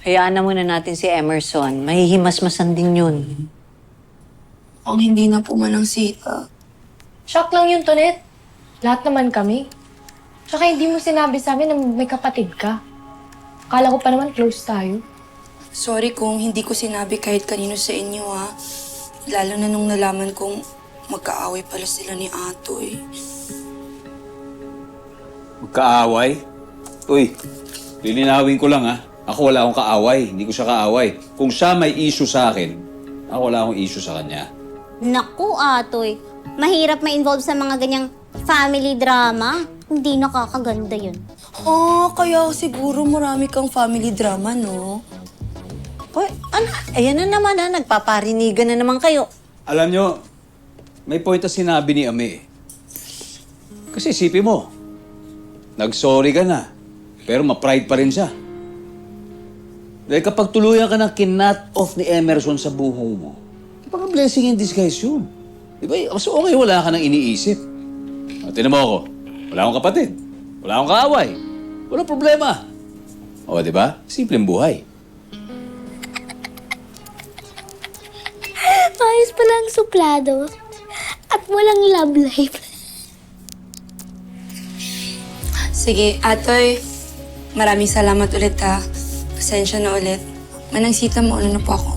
Hayaan na muna natin si Emerson. Mahihimas-masan din yun. Ang hindi na po manang sita. Shock lang yun, Tonet. Lahat naman kami. Tsaka hindi mo sinabi sa amin na may kapatid ka. Akala ko pa naman close tayo. Sorry kung hindi ko sinabi kahit kanino sa inyo, ha. Lalo na nung nalaman kong magkaaway pala sila ni Atoy. Magkaaway? Uy, lilinawin ko lang ha. Ako wala akong kaaway. Hindi ko siya kaaway. Kung siya may issue sa akin, ako wala akong issue sa kanya. Naku, Atoy. Mahirap ma-involve sa mga ganyang family drama. Hindi nakakaganda yun. Kaya siguro marami kang family drama, no? Uy, ayan na naman ha. Nagpaparinigan na naman kayo. Alam nyo, may point na sinabi ni Ami. Kasi isipin mo, nag-sorry ka na, pero ma-pride pa rin siya. Dahil kapag tuluyan ka ng kinat off ni Emerson sa buhong mo, baka blessing in disguise yun. Di ba? Mas okay wala ka nang iniisip. Tinan mo ako, wala akong kapatid, wala akong kaaway, walang problema. O, di ba? Simpleng buhay. Ayos pala ang suplado. At walang love life. Sige, Atoy. Maraming salamat ulit, ha. Pasensya na ulit. Manang sita, mauna na po ako.